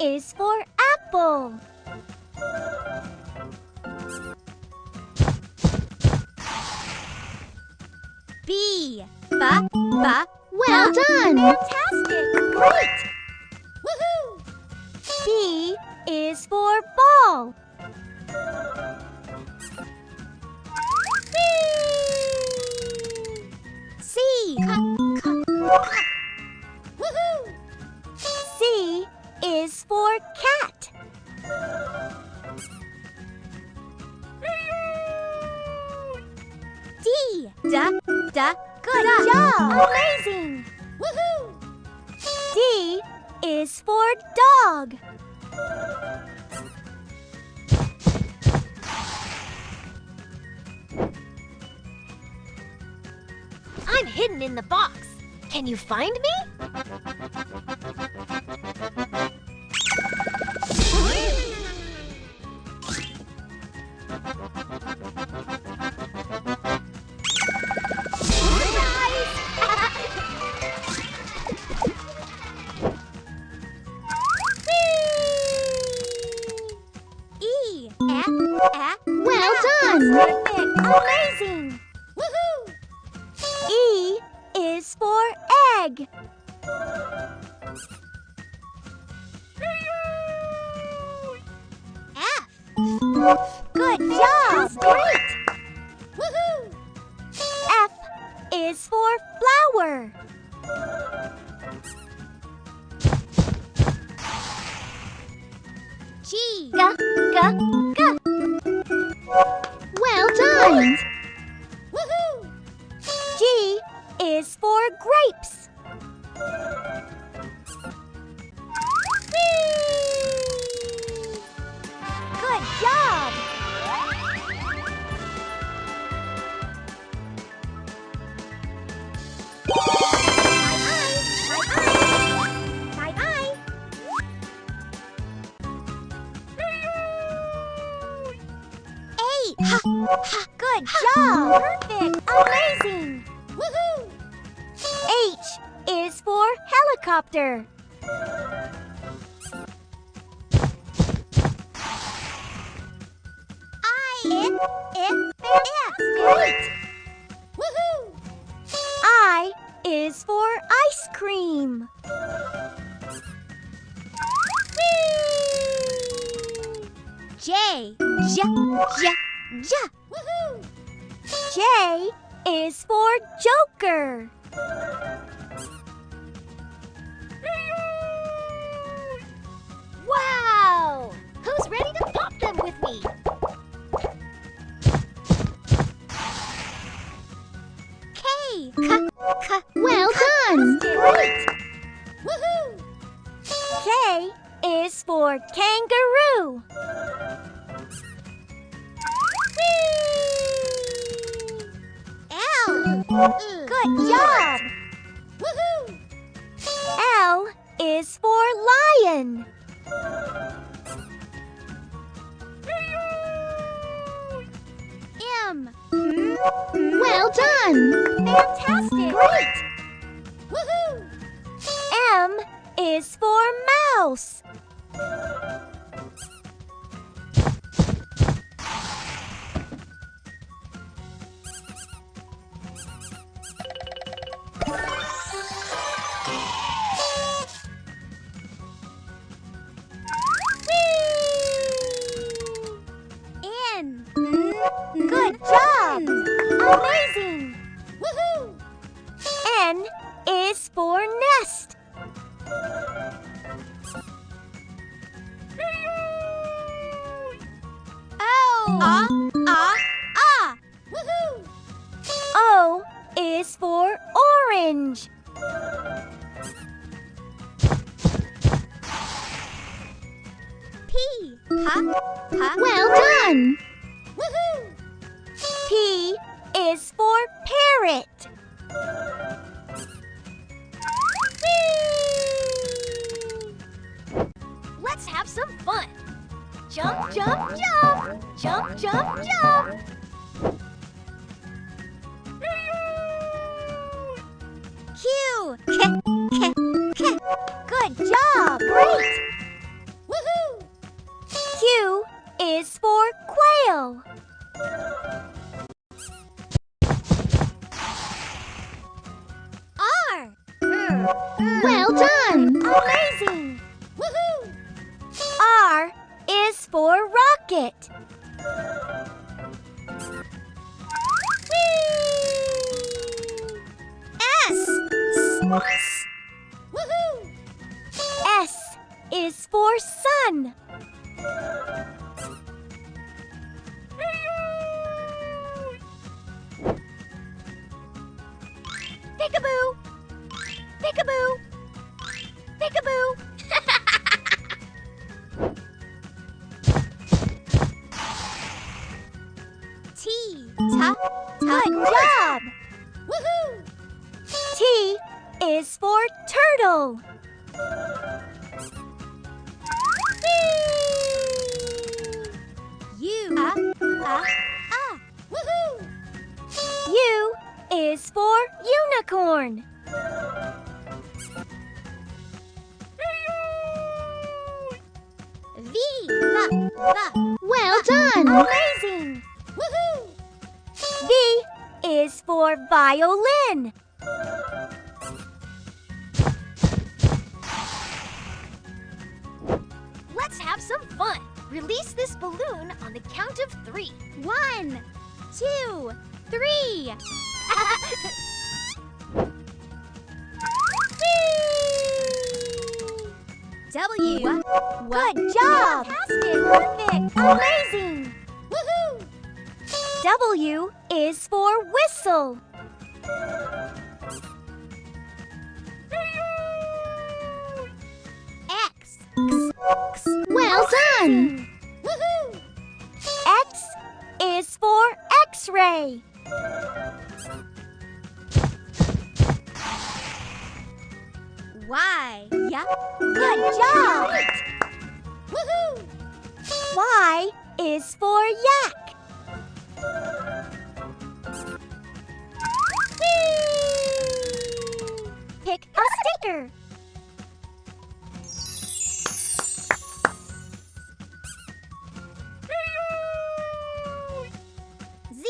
is for apple. B. Well done! Fantastic! Great! Woohoo! B is for ball. C. Woohoo! C is for cat. D. Good job! Amazing! Woohoo! D is for dog. I'm hidden in the box. Can you find me? E. Well done! Perfect! Amazing! Woohoo! E is for egg. F. Good job! Great! Woohoo! F is for flower. G. Well done! Woohoo! G is for grapes. Good job! My eye! A. Good job! Perfect! Amazing! Woohoo! H is for helicopter. Great! Woohoo! I is for ice cream. J. Woohoo! J is for joker. Wow! Who's ready to pop them with me? K. Well done! Great! Woohoo! K is for kangaroo. L. Good job! Woohoo! L is for lion. M. Well done! Fantastic! Great! Woohoo! M is for mouse. N. Good job! Amazing! Woohoo! N is for nest. O. Woohoo! O is for orange. P. Well done! Woohoo! P is for parrot. Let's have some fun! Jump, jump, jump! Jump, jump, jump! Q. Good job! Great! is for quail. R. Well done! Amazing! Woohoo! R is for rocket. S. Woohoo! S is for sun. Peekaboo! Peekaboo! Peekaboo! T. Good job! Woohoo! T is for turtle. U. Woohoo! U is for unicorn. V. The. Well done! Amazing! Woohoo! V is for violin. Let's have some fun. Release this balloon on the count of 3. 1, 2, 3. W. Good job! Fantastic! Perfect! Amazing! Woohoo! W is for whistle. X. Well done! Woohoo! X is for X-ray. Y. Good job! Woohoo! Y is for yak. Pick a sticker. Z.